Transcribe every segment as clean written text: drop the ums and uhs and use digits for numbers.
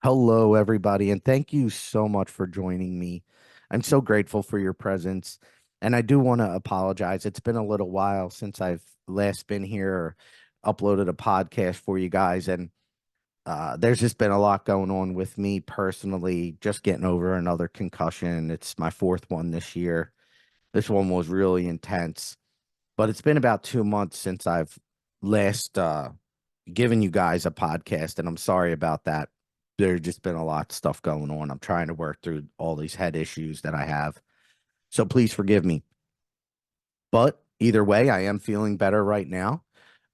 Hello, everybody, and thank you so much for joining me. I'm so grateful for your presence, and I do want to apologize. It's been a little while since I've last been here or uploaded a podcast for you guys, and there's just been a lot going on with me personally, just getting over another concussion. It's my fourth one this year. This one was really intense, but it's been about 2 months since I've last giving you guys a podcast, and I'm sorry about that. There's just been a lot of stuff going on. I'm trying to work through all these head issues that I have. So please forgive me. But either way, I am feeling better right now,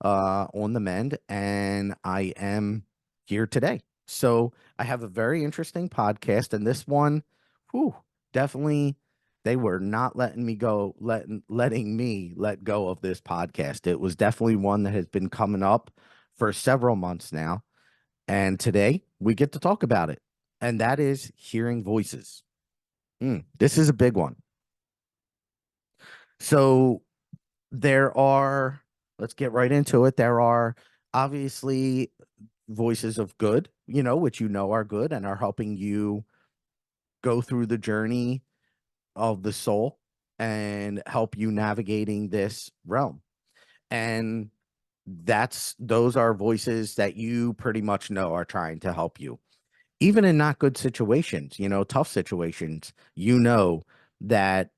on the mend, and I am here today. So I have a very interesting podcast, and this one, whew, definitely they were not letting me let go of this podcast. It was definitely one that has been coming up for several months now. And today we get to talk about it. And that is hearing voices. This is a big one. So there are, let's get right into it. There are obviously voices of good, which are good and are helping you go through the journey of the soul and help you navigating this realm. And those are voices that you pretty much know are trying to help you. Even in not good situations, tough situations, that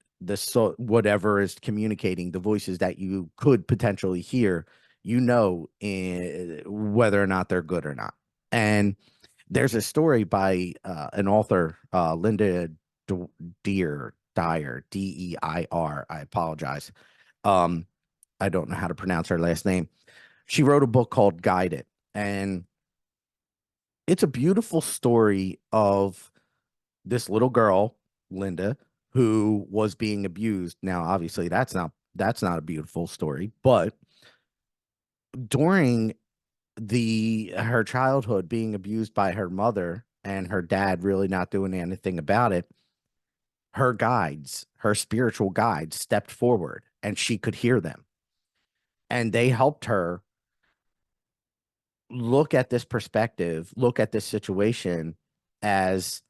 whatever is communicating the voices that you could potentially hear, whether or not they're good or not. And there's a story by an author, Linda D- Dyer, Deir. I apologize. Um, I don't know how to pronounce her last name. She wrote a book called Guided, and it's a beautiful story of this little girl, Linda, who was being abused. Now, obviously, that's not a beautiful story, but during the her childhood being abused by her mother and her dad really not doing anything about it, her spiritual guides stepped forward and she could hear them. And they helped her look at this situation as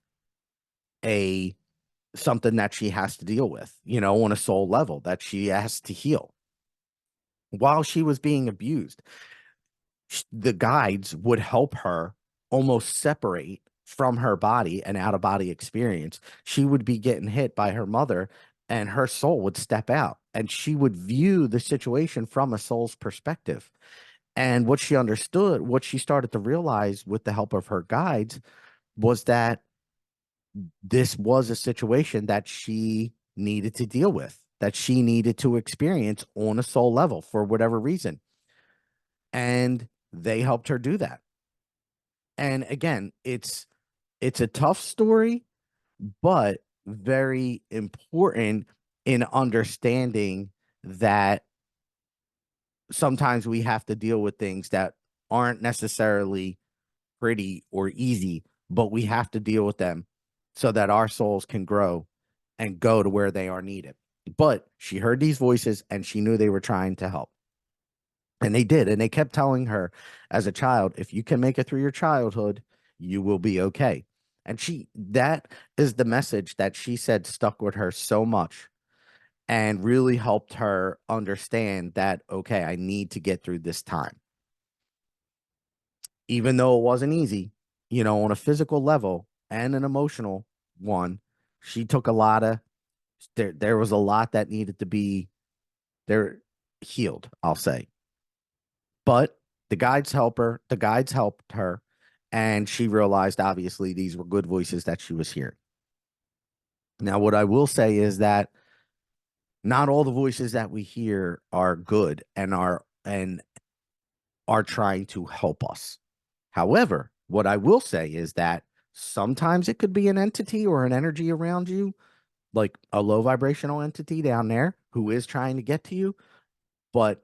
a something that she has to deal with, on a soul level that she has to heal. While she was being abused, the guides would help her almost separate from her body and out of body experience. She would be getting hit by her mother, and her soul would step out and she would view the situation from a soul's perspective. And what she started to realize with the help of her guides was that this was a situation that she needed to deal with, that she needed to experience on a soul level for whatever reason. And they helped her do that. And again, it's a tough story, but very important in understanding that sometimes we have to deal with things that aren't necessarily pretty or easy, but we have to deal with them so that our souls can grow and go to where they are needed. But she heard these voices and she knew they were trying to help. And they did. And they kept telling her as a child, if you can make it through your childhood, you will be okay. And that is the message that she said stuck with her so much and really helped her understand that, okay, I need to get through this time. Even though it wasn't easy, on a physical level and an emotional one, she took a lot of, there was a lot that needed to be there healed, I'll say. But the guides helped her, and she realized obviously these were good voices that she was hearing. Now, what I will say is that not all the voices that we hear are good and are trying to help us. However, what I will say is that sometimes it could be an entity or an energy around you, like a low vibrational entity down there who is trying to get to you. But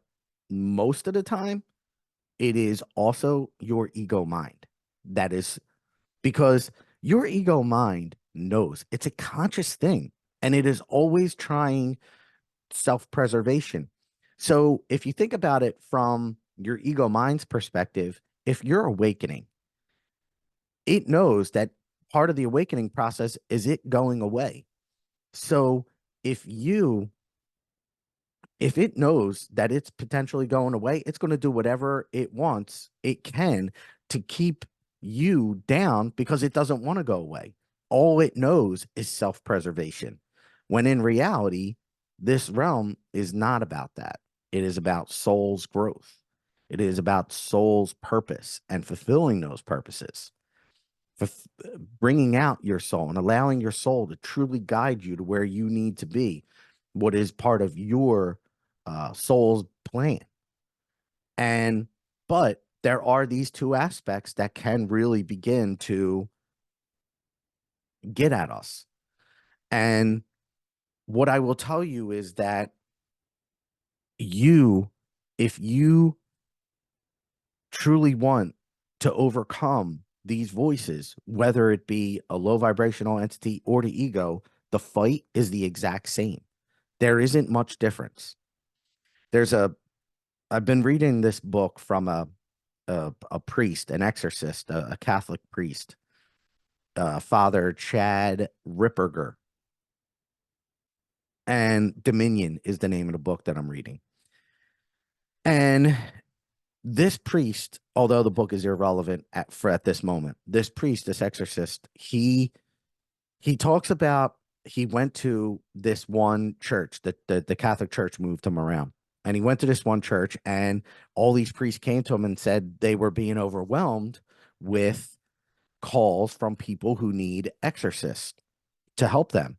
most of the time, it is also your ego mind. That is because your ego mind knows it's a conscious thing and it is always trying self preservation. So if you think about it from your ego mind's perspective, if you're awakening, it knows that part of the awakening process is it going away. So if you if it knows that it's potentially going away, it's going to do whatever it wants, it can, to keep you down because it doesn't want to go away. All it knows is self-preservation. When in reality, this realm is not about that. It is about soul's growth. It is about soul's purpose and fulfilling those purposes, for bringing out your soul and allowing your soul to truly guide you to where you need to be, what is part of your soul's plan. And, but there are these two aspects that can really begin to get at us. And what I will tell you is that you, if you truly want to overcome these voices, whether it be a low vibrational entity or the ego, the fight is the exact same. There isn't much difference. There's a, I've been reading this book from a priest, an exorcist, a Catholic priest, Father Chad Ripperger. And Dominion is the name of the book that I'm reading. And this priest, although the book is irrelevant at this moment, this priest, this exorcist, he talks about, he went to this one church that the Catholic Church moved him around. And he went to this one church, and all these priests came to him and said they were being overwhelmed with calls from people who need exorcists to help them.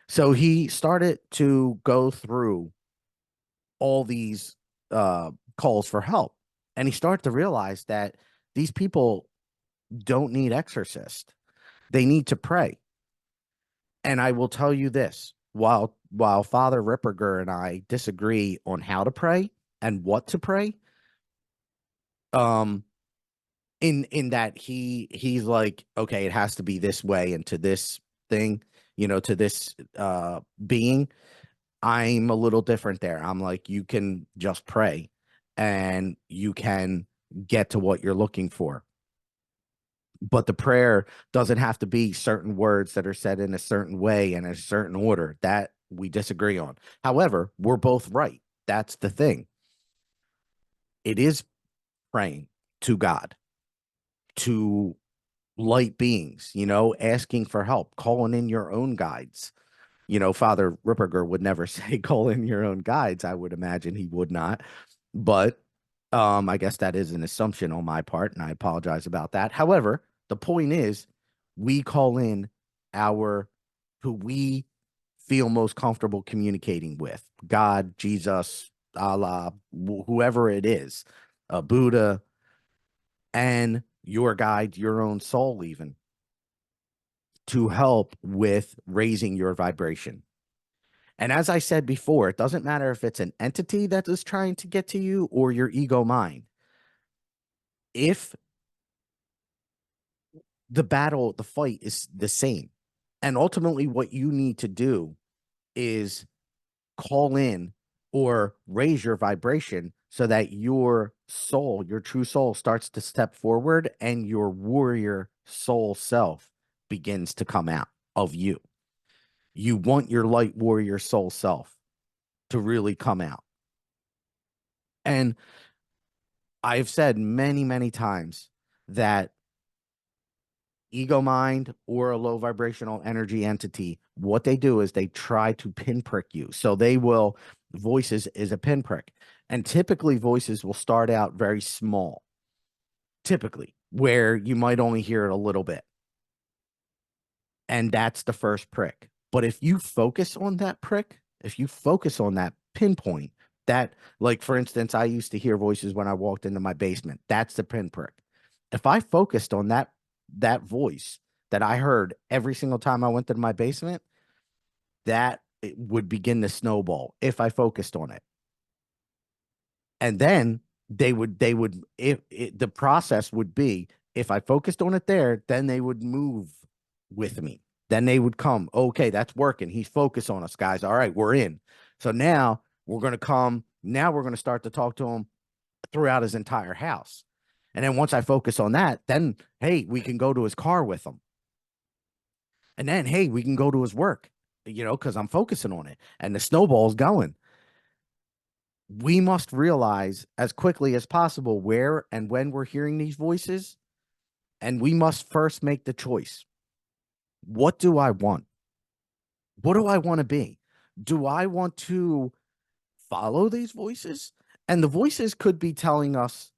So he started to go through all these calls for help. And he started to realize that these people don't need exorcists. They need to pray. And I will tell you this, while Father Ripperger and I disagree on how to pray and what to pray, um, in that he's like, okay, it has to be this way and to this thing, to this being. I'm a little different there. I'm like, you can just pray and you can get to what you're looking for. But the prayer doesn't have to be certain words that are said in a certain way and a certain order. That we disagree on. However, we're both right. That's the thing. It is praying to God, to light beings, asking for help, calling in your own guides. Father Ripperger would never say call in your own guides. I would imagine he would not. But I guess that is an assumption on my part, and I apologize about that. However, the point is we call in our who we feel most comfortable communicating with, God, Jesus, Allah, whoever it is, Buddha, and your guide, your own soul, even, to help with raising your vibration. And as I said before, it doesn't matter if it's an entity that is trying to get to you or your ego mind. If the fight is the same. And ultimately, what you need to do is call in or raise your vibration so that your soul, your true soul, starts to step forward and your warrior soul self begins to come out of you. You want your light warrior soul self to really come out. And I've said many, many times that ego mind or a low vibrational energy entity, what they do is they try to pinprick you. So voices is a pinprick. And typically voices will start out very small, typically, where you might only hear it a little bit. And that's the first prick. But if you focus on that prick, if you focus on that pinpoint, that, like, for instance, I used to hear voices when I walked into my basement. That's the pinprick. If I focused on that voice that I heard every single time I went to my basement, that it would begin to snowball if I focused on it. And then the process would be, if I focused on it there, then they would move with me. Then they would come. Okay, that's working. He's focused on us, guys. All right, we're in. So now we're going to come. Now we're going to start to talk to him throughout his entire house. And then once I focus on that, then hey, we can go to his car with him. And then hey, we can go to his work, because I'm focusing on it and the snowball's going. We must realize as quickly as possible where and when we're hearing these voices. And we must first make the choice. What do I want? What do I want to be? Do I want to follow these voices? And the voices could be telling us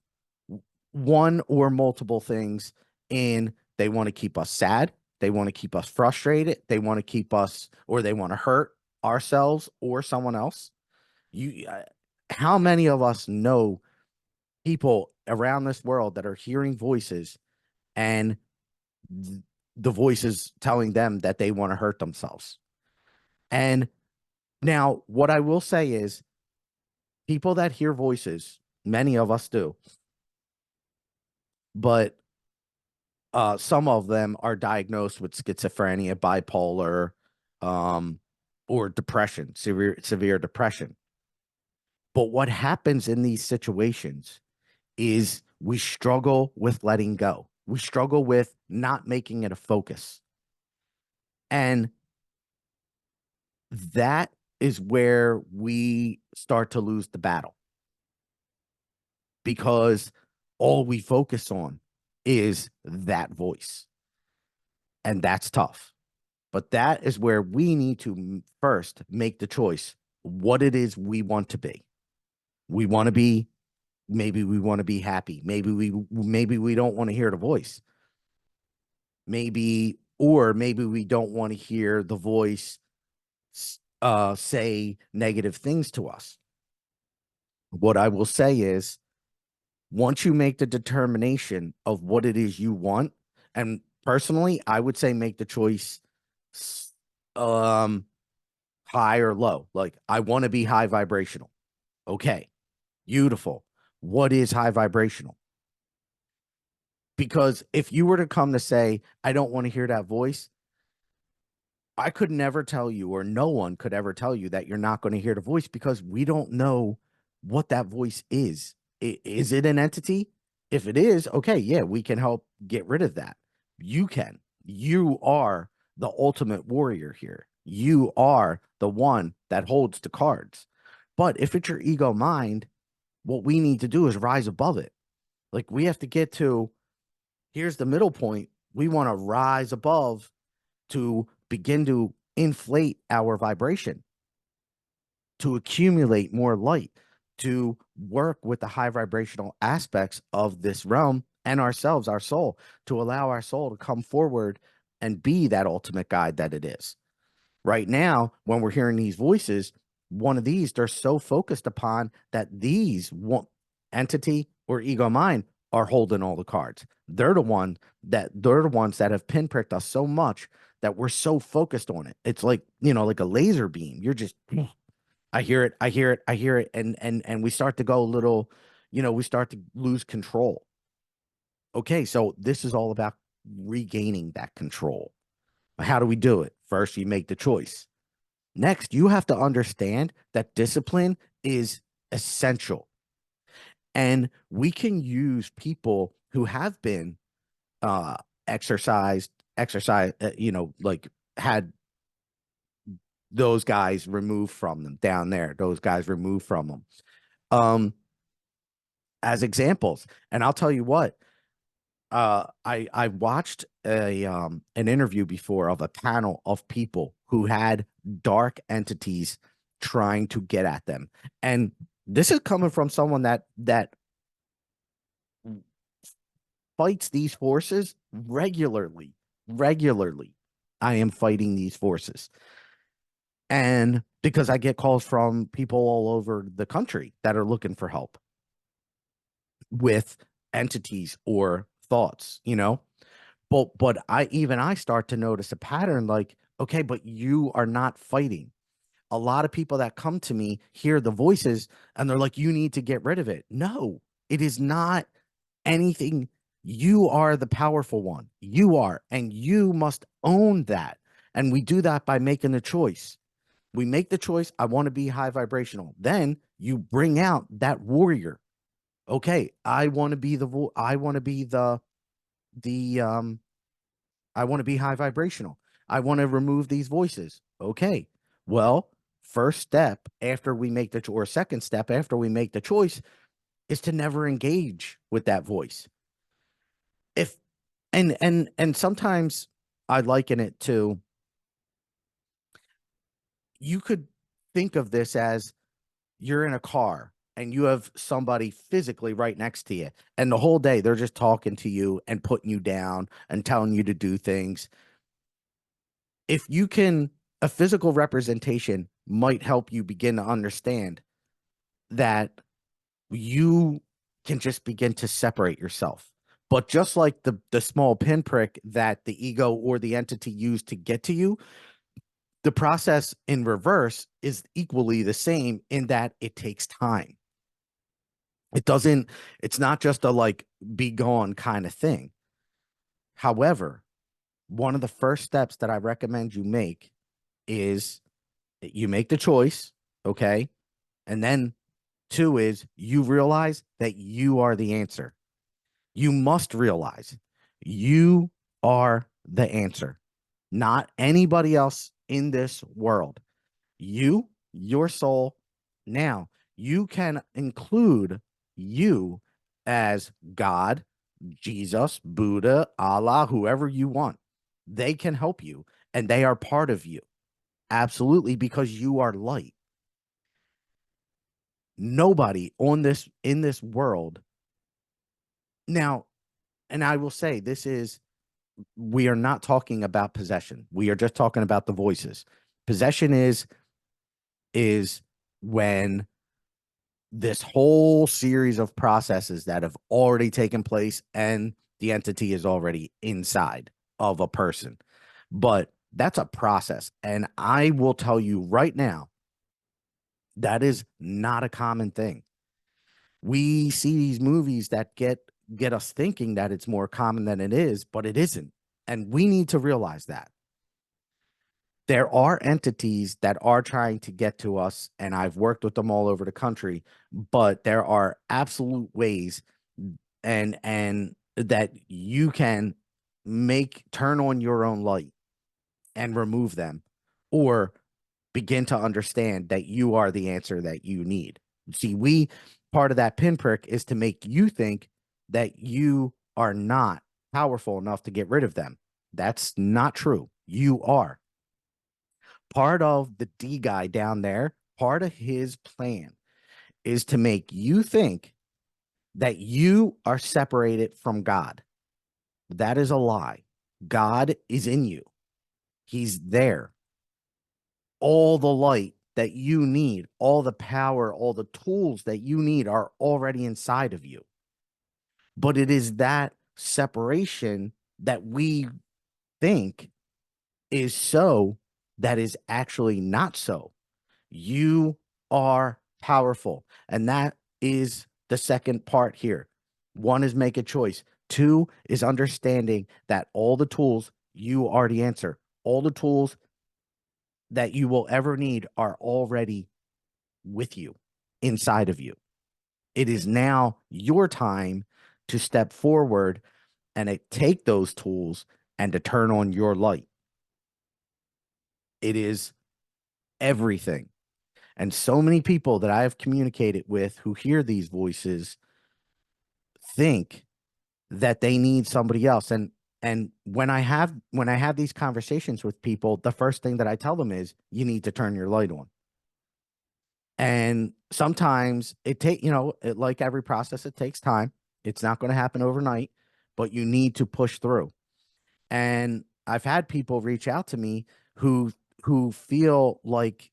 one or multiple things, and they want to keep us sad. They want to keep us frustrated. They want to keep us, or they want to hurt ourselves or someone else. How many of us know people around this world that are hearing voices and the voices telling them that they want to hurt themselves? And now, what I will say is, people that hear voices, many of us do, but some of them are diagnosed with schizophrenia, bipolar, um, or depression, severe depression. But what happens in these situations is we struggle with letting go. We struggle with not making it a focus. And that is where we start to lose the battle, because all we focus on is that voice. And that's tough. But that is where we need to first make the choice what it is we want to be. We want to be, maybe we want to be happy. Maybe we don't want to hear the voice. Maybe we don't want to hear the voice say negative things to us. What I will say is, once you make the determination of what it is you want, and personally, I would say make the choice um high or low. Like, I want to be high vibrational. Okay, beautiful. What is high vibrational? Because if you were to come to say, I don't want to hear that voice, I could never tell you, or no one could ever tell you that you're not going to hear the voice, because we don't know what that voice is. Is it an entity? If it is, okay, yeah, we can help get rid of that. You can. You are the ultimate warrior here. You are the one that holds the cards. But if it's your ego mind, what we need to do is rise above it. Like, we have to get to, here's the middle point. We want to rise above to begin to inflate our vibration, to accumulate more light, to work with the high vibrational aspects of this realm and ourselves, our soul, to allow our soul to come forward and be that ultimate guide that it is. Right now, when we're hearing these voices, one of these, they're so focused upon that these one entity or ego mind are holding all the cards. They're the ones that have pinpricked us so much that we're so focused on it. It's like, like a laser beam. You're just, I hear it, I hear it, I hear it. And we start to go a little, we start to lose control. Okay, so this is all about regaining that control. How do we do it? First, you make the choice. Next, you have to understand that discipline is essential. And we can use people who have been uh like had those guys removed from them down there, those guys removed from them, um as examples. And I'll tell you what, I watched an interview before of a panel of people who had dark entities trying to get at them. And this is coming from someone that fights these forces regularly. Regularly, I am fighting these forces. And because I get calls from people all over the country that are looking for help with entities or thoughts, but I start to notice a pattern, like, okay, but you are not fighting. A lot of people that come to me hear the voices and they're like, you need to get rid of it. No, it is not anything. You are the powerful one. You are, and you must own that. And we do that by making the choice. We make the choice. I want to be high vibrational. Then you bring out that warrior. Okay, I want to be I want to be the I want to be high vibrational. I want to remove these voices. Okay. Well, first step after we make the or second step after we make the choice is to never engage with that voice. If and sometimes I liken it to, you could think of this as you're in a car and you have somebody physically right next to you, and the whole day they're just talking to you and putting you down and telling you to do things. If you can, a physical representation might help you begin to understand that you can just begin to separate yourself. But just like the small pinprick that the ego or the entity used to get to you, the process in reverse is equally the same in that it takes time. It doesn't, it's not just a like be gone kind of thing. However, one of the first steps that I recommend you make is you make the choice, okay? And then two is you realize that you are the answer. You must realize you are the answer, not anybody else in this world. You, your soul. Now, you can include you as God, Jesus, Buddha, Allah, whoever you want. They can help you and they are part of you. Absolutely, because you are light. Nobody on this in this world. Now, and I will say this is, we are not talking about possession. We are just talking about the voices. Possession is when this whole series of processes that have already taken place and the entity is already inside of a person. But that's a process. And I will tell you right now, that is not a common thing. We see these movies that get us thinking that it's more common than it is, but it isn't. And we need to realize that there are entities that are trying to get to us, and I've worked with them all over the country, but there are absolute ways and that you can make turn on your own light and remove them, or begin to understand that you are the answer that you need. See, we part of that pinprick is to make you think that you are not powerful enough to get rid of them. That's not true. You are. Part of the D guy down there, part of his plan is to make you think that you are separated from God. That is a lie. God is in you. He's there. All the light that you need, all the power, all the tools that you need are already inside of you. But it is that separation that we think is so, that is actually not so. You are powerful. And that is the second part here. One is make a choice. Two is understanding that all the tools, you are the answer. All the tools that you will ever need are already with you, inside of you. It is now your time to step forward and take those tools and to turn on your light. It is everything. And so many people that I have communicated with who hear these voices think that they need somebody else. And when I have these conversations with people, the first thing that I tell them is you need to turn your light on. And sometimes like every process, it takes time. It's not going to happen overnight, but you need to push through. And I've had people reach out to me who feel like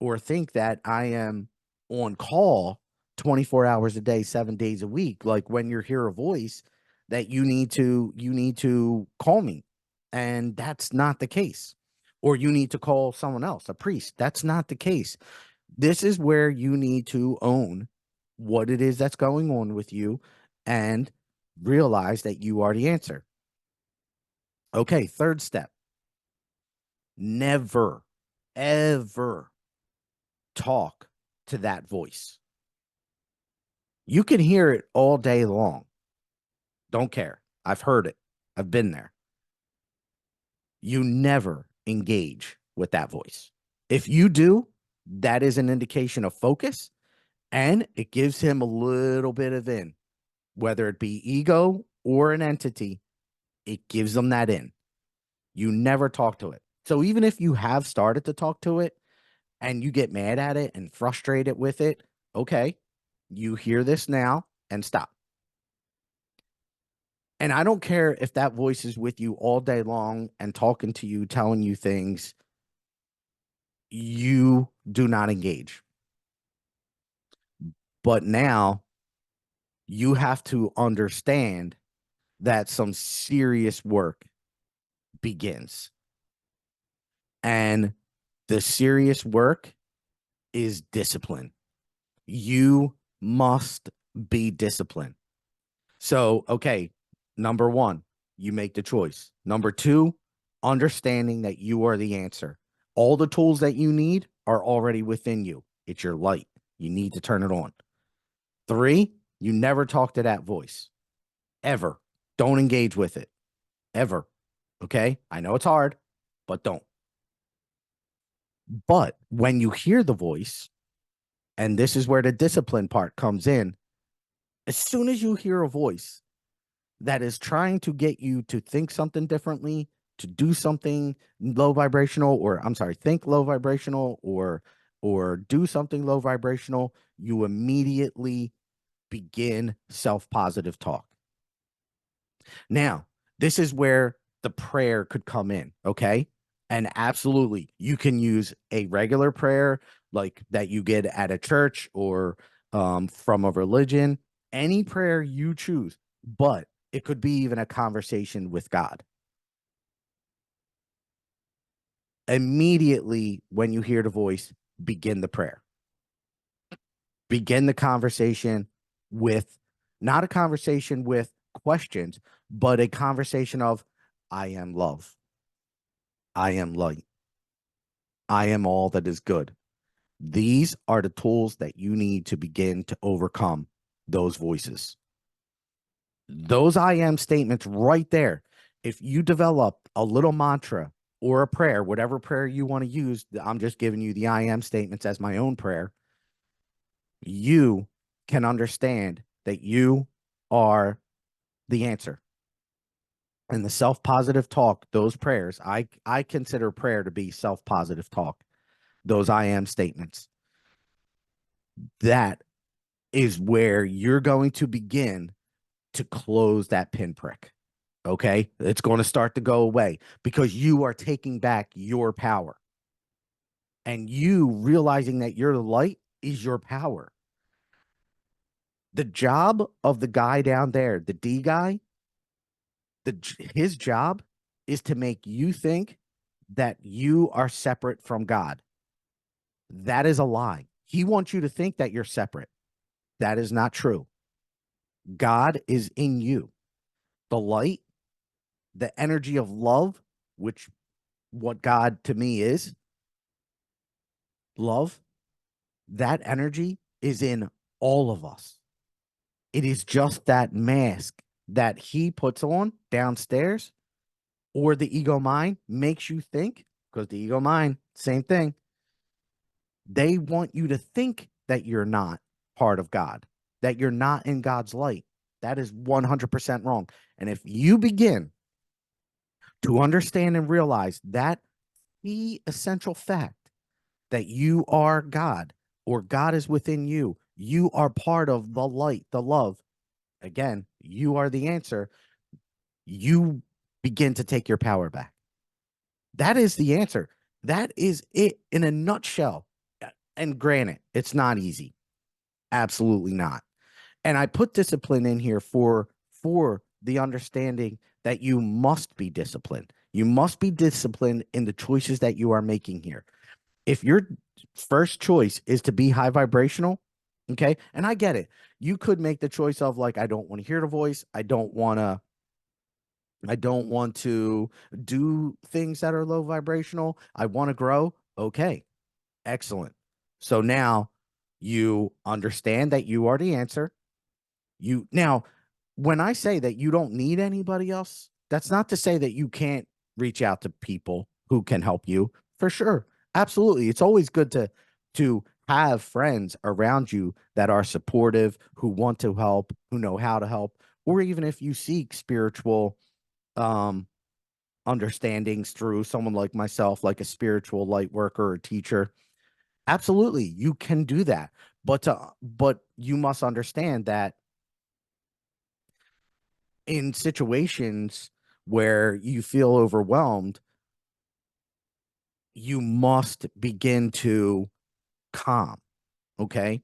or think that I am on call 24 hours a day, 7 days a week. Like when you hear a voice that you need to call me. And that's not the case. Or you need to call someone else, a priest. That's not the case. This is where you need to own what it is that's going on with you and realize that you are the answer. Okay, third step. Never, ever talk to that voice. You can hear it all day long. Don't care. I've heard it. I've been there. You never engage with that voice. If you do, that is an indication of focus, and it gives him a little bit of in, whether it be ego or an entity, it gives them that in. You never talk to it. So even if you have started to talk to it and you get mad at it and frustrated with it, okay, you hear this now and stop. And I don't care if that voice is with you all day long and talking to you, telling you things, you do not engage. But now you have to understand that some serious work begins. And the serious work is discipline. You must be disciplined. So, okay, number one, you make the choice. Number two, understanding that you are the answer. All the tools that you need are already within you. It's your light. You need to turn it on. Three, you never talk to that voice ever. Don't engage with it ever. Okay. I know it's hard, but don't. But when you hear the voice, and this is where the discipline part comes in, as soon as you hear a voice that is trying to get you to think something differently, to do something low vibrational, or I'm sorry, think low vibrational, or do something low vibrational, you immediately begin self-positive talk. Now, this is where the prayer could come in, okay? And absolutely, you can use a regular prayer like that you get at a church or from a religion, any prayer you choose, but it could be even a conversation with God. Immediately, when you hear the voice, begin the prayer. Begin the conversation with not a conversation with questions, but a conversation of, I am love. I am light. I am all that is good. These are the tools that you need to begin to overcome those voices. Those I am statements right there. If you develop a little mantra or a prayer, whatever prayer you want to use, I'm just giving you the I am statements as my own prayer. You can understand that you are the answer. And the self-positive talk, those prayers, I consider prayer to be self-positive talk. Those I am statements. That is where you're going to begin to close that pinprick. Okay. It's going to start to go away because you are taking back your power. And you realizing that your light is your power. The job of the guy down there, the D guy, his job is to make you think that you are separate from God. That is a lie. He wants you to think that you're separate. That is not true. God is in you. The light, the energy of love, which what God to me is, love, that energy is in all of us. It is just that mask that he puts on downstairs, or the ego mind makes you think, because the ego mind, same thing. They want you to think that you're not part of God, that you're not in God's light. That is 100% wrong. And if you begin to understand and realize that the essential fact that you are God or God is within you, you are part of the light, the love. Again, you are the answer. You begin to take your power back. That is the answer. That is it in a nutshell. And granted, it's not easy. Absolutely not. And I put discipline in here for the understanding that you must be disciplined. You must be disciplined in the choices that you are making here. If your first choice is to be high vibrational, okay, and I get it. You could make the choice of like, I don't want to hear the voice. I don't want to do things that are low vibrational. I want to grow. Okay, excellent. So now you understand that you are the answer. You now, when I say that you don't need anybody else, that's not to say that you can't reach out to people who can help you. For sure. Absolutely. It's always good to have friends around you that are supportive, who want to help, who know how to help, or even if you seek spiritual um understandings through someone like myself, like a spiritual light worker or teacher. Absolutely, you can do that. But you must understand that in situations where you feel overwhelmed, you must begin to calm. Okay.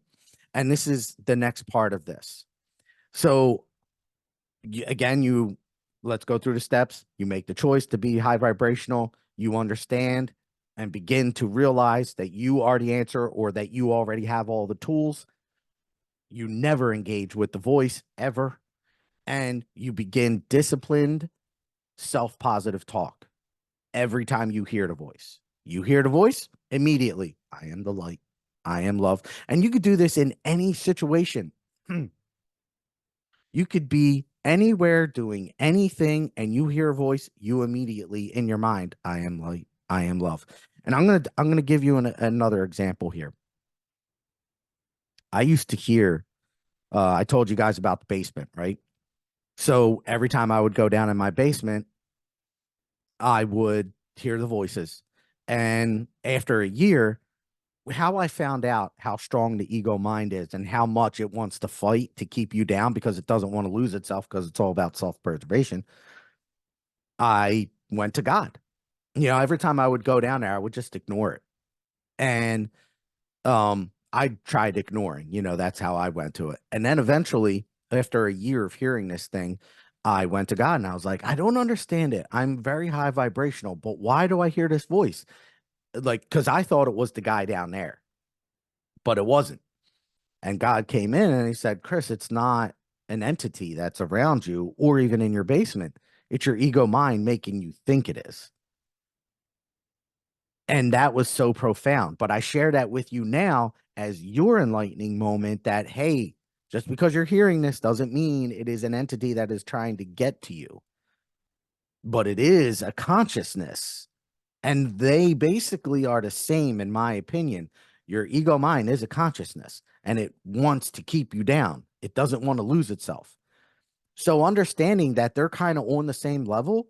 And this is the next part of this. So, again, let's go through the steps. You make the choice to be high vibrational. You understand and begin to realize that you are the answer or that you already have all the tools. You never engage with the voice ever. And you begin disciplined, self positive talk every time you hear the voice. You hear the voice immediately. I am the light. I am love. And you could do this in any situation. You could be anywhere doing anything and you hear a voice, you immediately in your mind, I am light. I am love. And I'm going to give you another example here. I used to hear I told you guys about the basement, right? So every time I would go down in my basement, I would hear the voices. And after a year, how I found out how strong the ego mind is and how much it wants to fight to keep you down because it doesn't want to lose itself because it's all about self-preservation. I went to God. Every time I would go down there, I would just ignore it. And I tried ignoring, that's how I went to it. And then eventually, after a year of hearing this thing, I went to God and I was like, I don't understand it. I'm very high vibrational, but why do I hear this voice? Like, because I thought it was the guy down there, but it wasn't. And God came in and he said, Chris, it's not an entity that's around you or even in your basement. It's your ego mind making you think it is. And that was so profound. But I share that with you now as your enlightening moment that, hey, just because you're hearing this doesn't mean it is an entity that is trying to get to you, but it is a consciousness. And they basically are the same, in my opinion. Your ego mind is a consciousness and it wants to keep you down, it doesn't want to lose itself. So understanding that they're kind of on the same level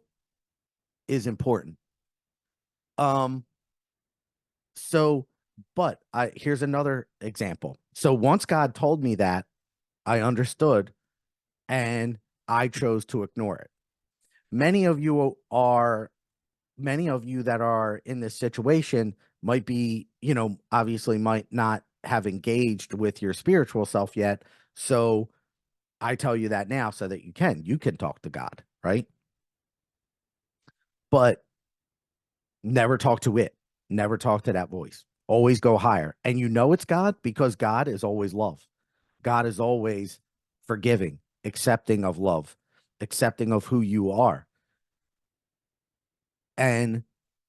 is important. Um, So, but here's another example. So once God told me that, I understood and I chose to ignore it. Many of you are, many of you that are in this situation might be, obviously might not have engaged with your spiritual self yet. So I tell you that now so that you can talk to God, right? But never talk to it. Never talk to that voice. Always go higher. And it's God because God is always love. God is always forgiving, accepting of love, accepting of who you are, and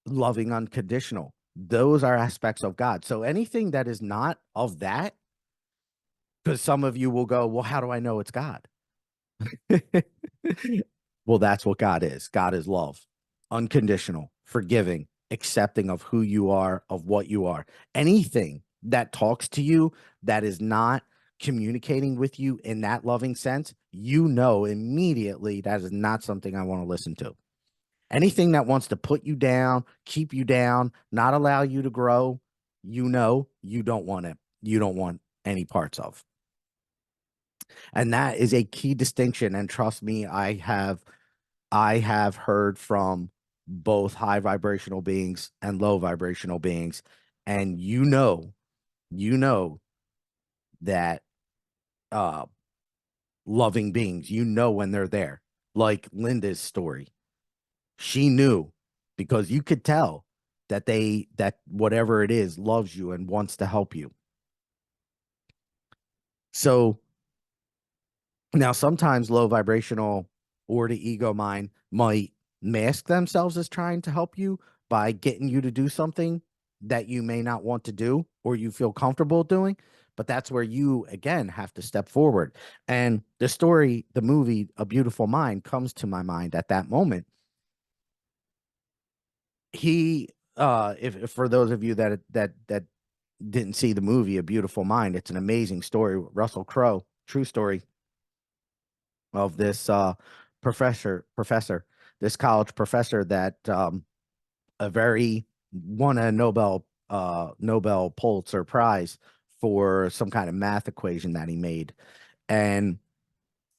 loving unconditional. Those are aspects of God. So anything that is not of that, because some of you will go, well, how do I know it's God? Well, that's what God is. God is love, unconditional, forgiving, accepting of who you are, of what you are. Anything that talks to you that is not communicating with you in that loving sense, immediately that is not something I want to listen to. Anything that wants to put you down, keep you down, not allow you to grow, you don't want it. You don't want any parts of. And that is a key distinction. And trust me, I have heard from both high vibrational beings and low vibrational beings. And you know that uh loving beings, when they're there. Like Linda's story. She knew because you could tell that whatever it is loves you and wants to help you. So now, sometimes low vibrational or the ego mind might mask themselves as trying to help you by getting you to do something that you may not want to do or you feel comfortable doing. But that's where you again have to step forward. And the story, the movie A Beautiful Mind comes to my mind at that moment. He if for those of you that didn't see the movie A Beautiful Mind, it's an amazing story. Russell Crowe, true story of this professor, this college professor that a very won a Nobel Pulitzer Prize for some kind of math equation that he made. And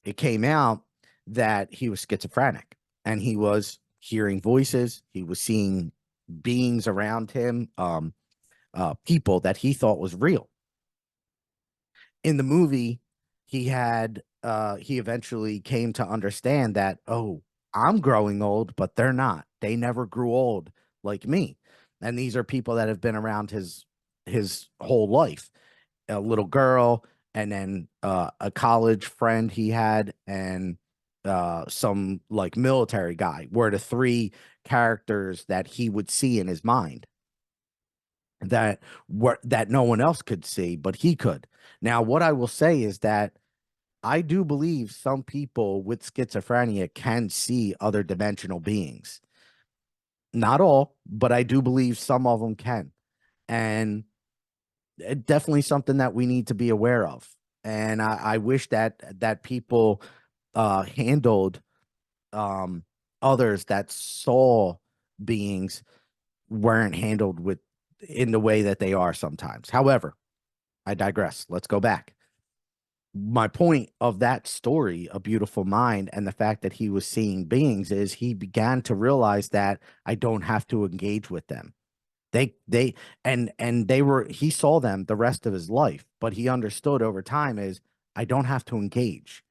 it came out that he was schizophrenic and he was hearing voices, he was seeing beings around him, people that he thought was real. In the movie, he eventually came to understand that, oh, I'm growing old, but they're not. They never grew old like me. And these are people that have been around his whole life. A little girl, and then a college friend he had, and some like military guy were the three characters that he would see in his mind that no one else could see, but he could. Now, what I will say is that I do believe some people with schizophrenia can see other dimensional beings. Not all, but I do believe some of them can. And definitely something that we need to be aware of. And I wish that people handled um, others that saw beings weren't handled with in the way that they are sometimes. However, I digress. Let's go back. My point of that story, A Beautiful Mind, and the fact that he was seeing beings is he began to realize that I don't have to engage with them. They and they were he saw them the rest of his life, but he understood over time is I don't have to engage.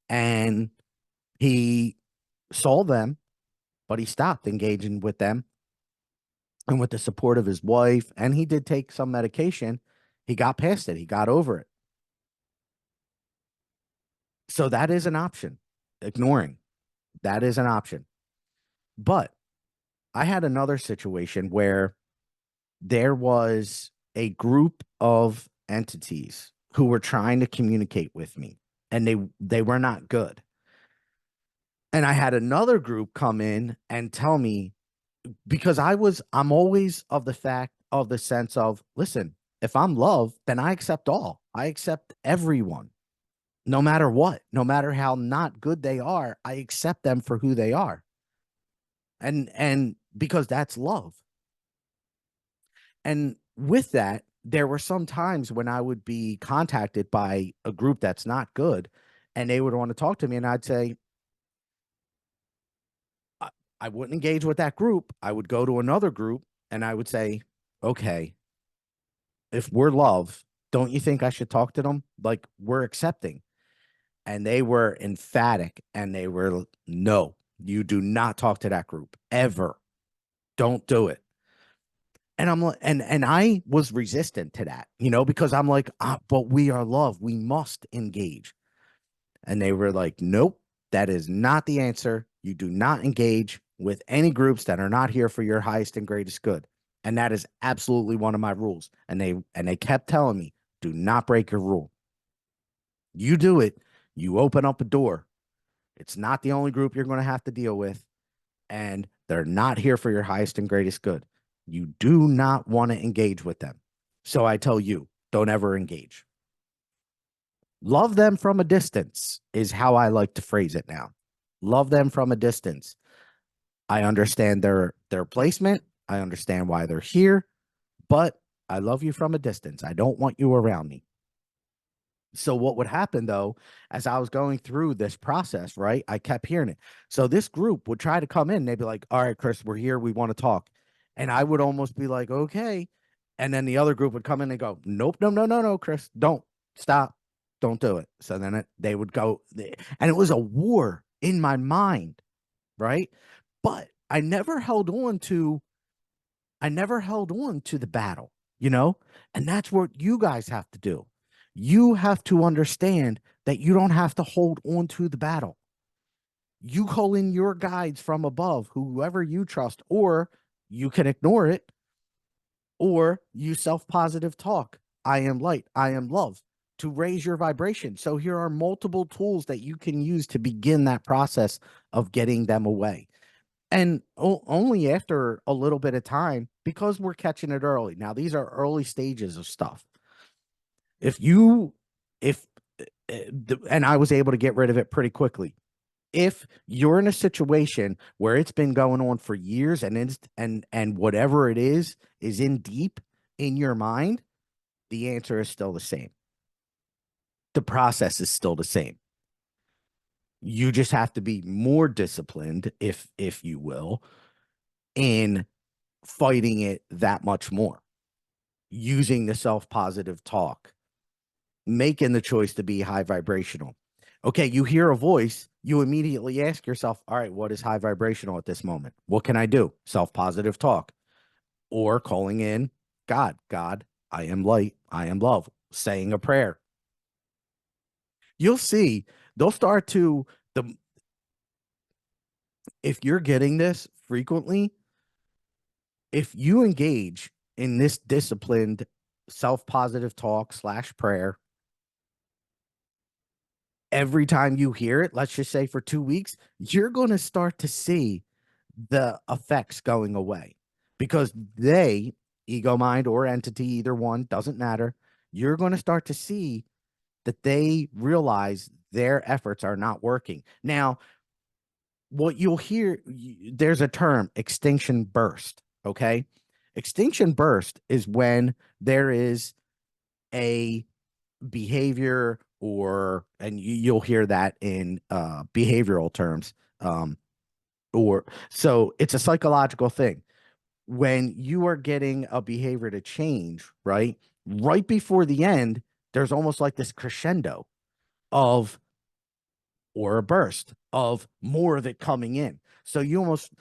And he saw them, but he stopped engaging with them. And with the support of his wife, and he did take some medication, he got past it. He got over it. So that is an option. Ignoring that is an option. But I had another situation where there was a group of entities who were trying to communicate with me, and they were not good. And I had another group come in and tell me, because I'm always of the fact of the sense of, listen, if I'm love, then I accept all. I accept everyone, no matter what, no matter how not good they are, I accept them for who they are. And because that's love. And with that, there were some times when I would be contacted by a group that's not good, and they would want to talk to me, and I'd say, I, I wouldn't engage with that group. I would go to another group and I would say, okay, if we're love, don't you think I should talk to them? Like, we're accepting. And they were emphatic and they were, no, you do not talk to that group ever. Don't do it. And I'm like, and I was resistant to that, because I'm like, but we are love. We must engage. And they were like, nope, that is not the answer. You do not engage with any groups that are not here for your highest and greatest good. And that is absolutely one of my rules. And they kept telling me, do not break your rule. You do it, you open up a door. It's not the only group you're going to have to deal with. And they're not here for your highest and greatest good. You do not want to engage with them. So I tell you, don't ever engage. Love them from a distance is how I like to phrase it now. Love them from a distance. I understand their placement. I understand why they're here, but I love you from a distance. I don't want you around me. So what would happen though, as I was going through this process, right? I kept hearing it. So this group would try to come in. They'd be like, all right, Chris, we're here. We want to talk. And I would almost be like, okay. And then the other group would come in and go, nope, no, no, no, no, Chris, don't stop. Don't do it. So then they would go, and it was a war in my mind, right? But I never held on to the battle, and that's what you guys have to do. You have to understand that you don't have to hold on to the battle. You call in your guides from above, whoever you trust, or you can ignore it, or you self positive talk. I am light, I am love, to raise your vibration. So here are multiple tools that you can use to begin that process of getting them away. And only after a little bit of time, because we're catching it early. Now, these are early stages of stuff. If you, if, and I was able to get rid of it pretty quickly. If you're in a situation where it's been going on for years and whatever it is in deep in your mind, the answer is still the same. The process is still the same. You just have to be more disciplined, if you will, in fighting it that much more, using the self-positive talk, making the choice to be high vibrational. Okay, you hear a voice, you immediately ask yourself, all right, what is high vibrational at this moment? What can I do? Self-positive talk, or calling in God. God, I am light, I am love, saying a prayer. You'll see they'll start to, the if you're getting this frequently, if you engage in this disciplined self-positive talk slash prayer, every time you hear it, let's just say for 2 weeks, you're going to start to see the effects going away, because they, ego mind or entity, either one, doesn't matter. You're going to start to see that they realize their efforts are not working. Now, what you'll hear, there's a term, extinction burst. Okay. Extinction burst is when there is a behavior, or, and you'll hear that in behavioral terms. Or so it's a psychological thing. When you are getting a behavior to change, right before the end, there's almost like this crescendo of, or a burst of more of it coming in. So you almost,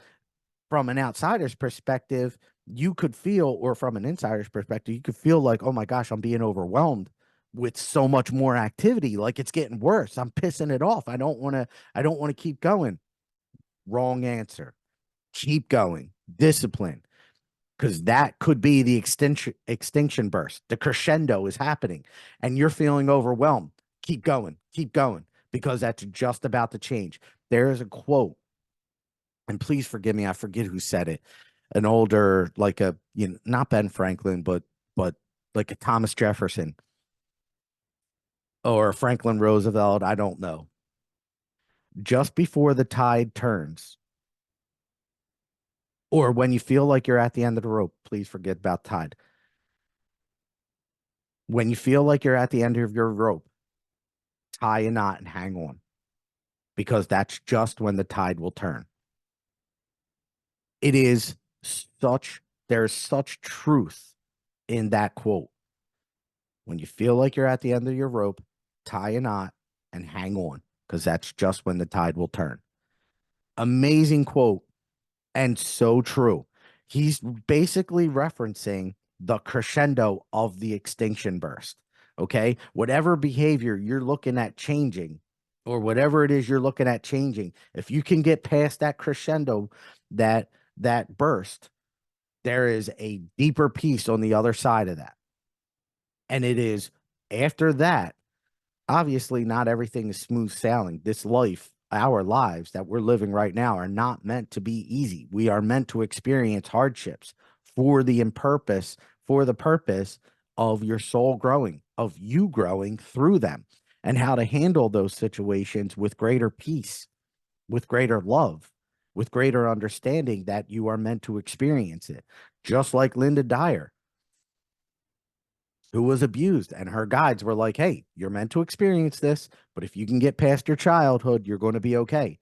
from an outsider's perspective, you could feel, or from an insider's perspective, you could feel like, oh my gosh, I'm being overwhelmed with so much more activity. Like it's getting worse. I'm pissing it off. I don't want to keep going. Wrong answer. Keep going. Discipline. Because that could be the extinction burst. The crescendo is happening and you're feeling overwhelmed. Keep going. Keep going. Because that's just about to change. There is a quote, and please forgive me, I forget who said it. An older, like a, not Ben Franklin, but like a Thomas Jefferson or Franklin Roosevelt, I don't know. Just before the tide turns, or when you feel like you're at the end of the rope, please forget about tide. When you feel like you're at the end of your rope, tie a knot and hang on, because that's just when the tide will turn. It is there's such truth in that quote. When you feel like you're at the end of your rope, tie a knot and hang on, because that's just when the tide will turn. Amazing quote, and so true. He's basically referencing the crescendo of the extinction burst. Okay. Whatever behavior you're looking at changing, or whatever it is you're looking at changing, if you can get past that crescendo, that burst, there is a deeper piece on the other side of that. And it is after that, obviously, not everything is smooth sailing. This life, our lives that we're living right now, are not meant to be easy. We are meant to experience hardships for for the purpose of your soul growing, of you growing through them, and how to handle those situations with greater peace, with greater love, with greater understanding that you are meant to experience it. Just like Linda Dyer, who was abused, and her guides were like, hey, you're meant to experience this, but if you can get past your childhood, you're going to be okay.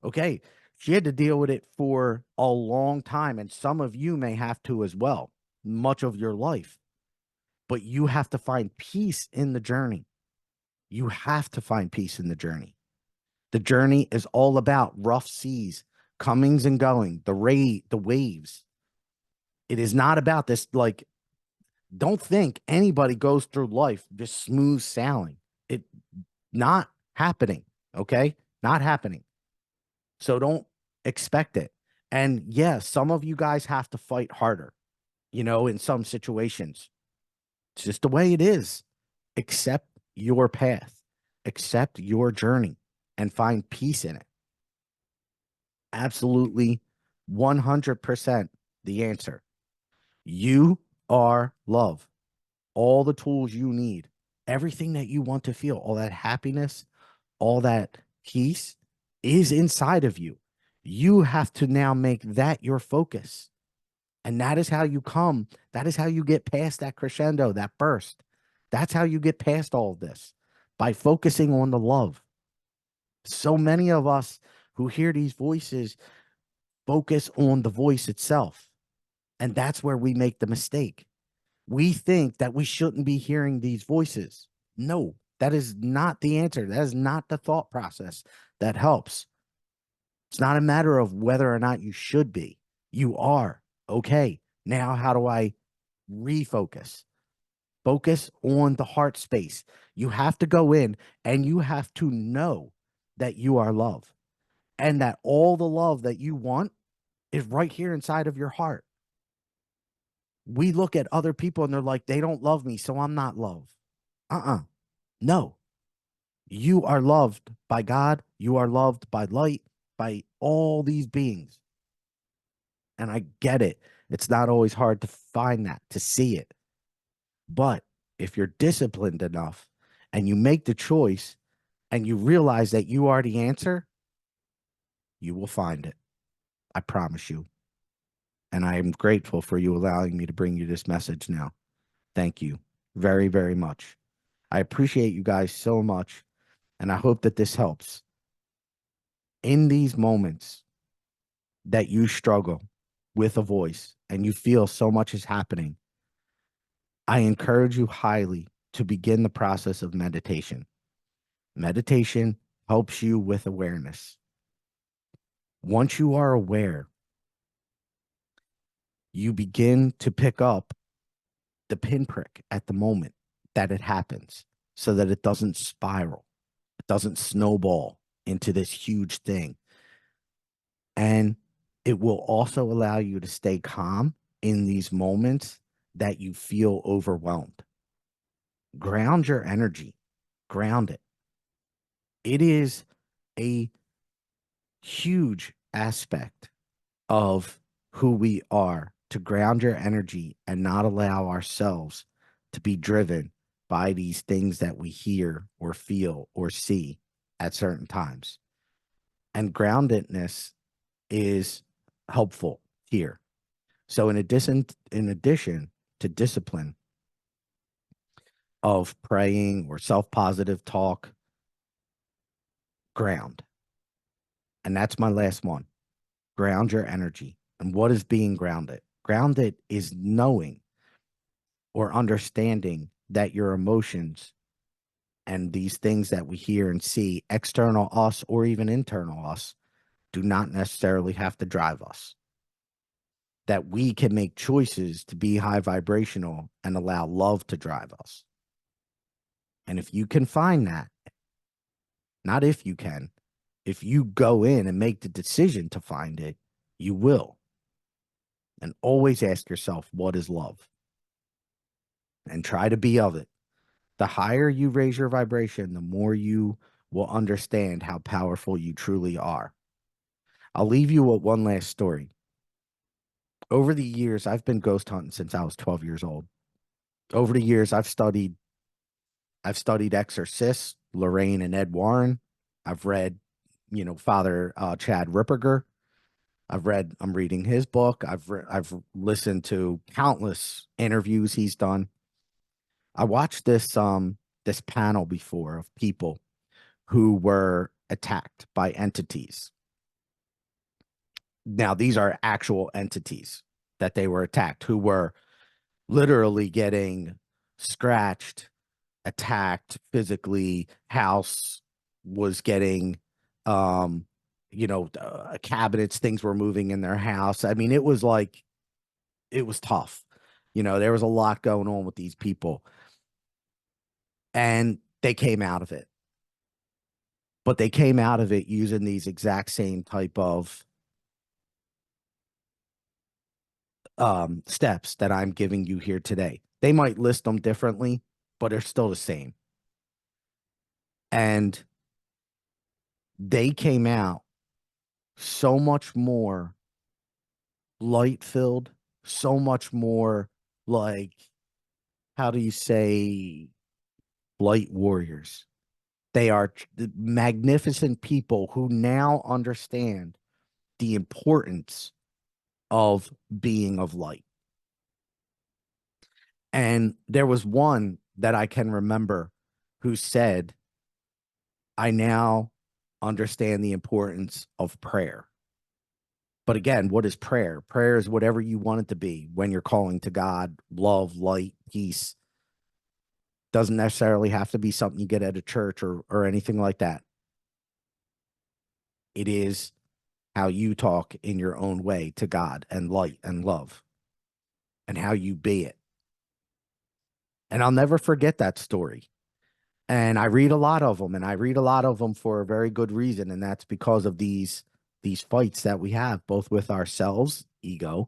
Okay. She had to deal with it for a long time, and some of you may have to as well, much of your life. But you have to find peace in the journey. You have to find peace in the journey. The journey is all about rough seas, comings and going, the waves. It is not about this, like, don't think anybody goes through life just smooth sailing. It not happening. Okay. Not happening. So don't expect it. And yes, some of you guys have to fight harder, in some situations. It's just the way it is. Accept your path, accept your journey, and find peace in it. Absolutely 100% the answer. You are love. All the tools you need, everything that you want to feel, all that happiness, all that peace is inside of you. You have to now make that your focus. And that is how you come. That is how you get past that crescendo, that burst. That's how you get past all of this, by focusing on the love. So many of us who hear these voices focus on the voice itself. And that's where we make the mistake. We think that we shouldn't be hearing these voices. No, that is not the answer. That is not the thought process that helps. It's not a matter of whether or not you should be. You are. Okay. Now, how do I refocus? Focus on the heart space. You have to go in and you have to know that you are love, and that all the love that you want is right here inside of your heart. We look at other people and they're like, they don't love me, so I'm not love. No, you are loved by God. You are loved by light, by all these beings. And I get it. It's not always hard to find that, to see it. But if you're disciplined enough and you make the choice and you realize that you are the answer, you will find it. I promise you. And I am grateful for you allowing me to bring you this message now. Thank you very, very much. I appreciate you guys so much. And I hope that this helps. In these moments that you struggle with a voice and you feel so much is happening, I encourage you highly to begin the process of meditation. Meditation helps you with awareness. Once you are aware, you begin to pick up the pinprick at the moment that it happens, so that it doesn't spiral, it doesn't snowball into this huge thing. And it will also allow you to stay calm in these moments that you feel overwhelmed. Ground your energy, ground it. It is a huge aspect of who we are, to ground your energy and not allow ourselves to be driven by these things that we hear or feel or see at certain times. And groundedness is helpful here. So in addition to discipline of praying or self-positive talk, ground. And that's my last one. Ground your energy. And what is being grounded? Grounded is knowing or understanding that your emotions and these things that we hear and see, external us or even internal us, do not necessarily have to drive us. That we can make choices to be high vibrational and allow love to drive us. And if you can find that, not if you can, if you go in and make the decision to find it, you will. And always ask yourself, what is love? And try to be of it. The higher you raise your vibration, the more you will understand how powerful you truly are. I'll leave you with one last story. Over the years, I've been ghost hunting since I was 12 years old. Over the years, I've studied exorcists, Lorraine and Ed Warren. I've read, Father Chad Ripperger. I'm reading his book. I've listened to countless interviews he's done. I watched this panel before of people who were attacked by entities. Now, these are actual entities that they were attacked, who were literally getting scratched, attacked physically. House was getting, cabinets, things were moving in their house. I mean, it was tough. There was a lot going on with these people, and they came out of it. But they came out of it using these exact same type of steps that I'm giving you here today. They might list them differently, but they're still the same. And they came out so much more light filled, so much more like, how do you say, light warriors. They are magnificent people who now understand the importance of being of light. And there was one that I can remember who said, I now understand the importance of prayer. But again, what is prayer? Prayer is whatever you want it to be when you're calling to God, love, light, peace. Doesn't necessarily have to be something you get at a church or anything like that. It is how you talk in your own way to God and light and love and how you be it. And I'll never forget that story. And I read a lot of them, and I read a lot of them for a very good reason. And that's because of these fights that we have, both with ourselves, ego,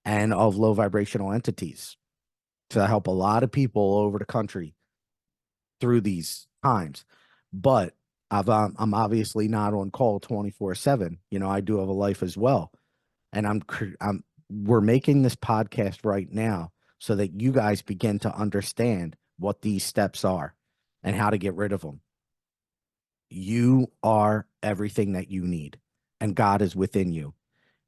and of low vibrational entities, to help a lot of people all over the country through these times. But I'm obviously not on call 24/7. You know, I do have a life as well. And we're making this podcast right now so that you guys begin to understand what these steps are and how to get rid of them. You are everything that you need, and God is within you,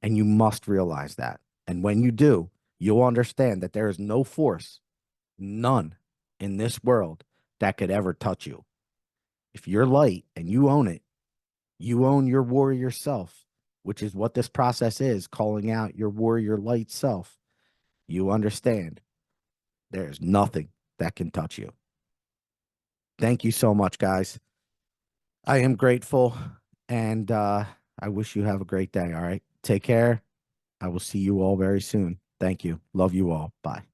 and you must realize that. And when you do, you'll understand that there is no force, none in this world that could ever touch you. If you're light and you own it, you own your warrior self, which is what this process is, calling out your warrior light self. You understand there's nothing that can touch you. Thank you so much, guys. I am grateful, and I wish you have a great day. All right. Take care. I will see you all very soon. Thank you. Love you all. Bye.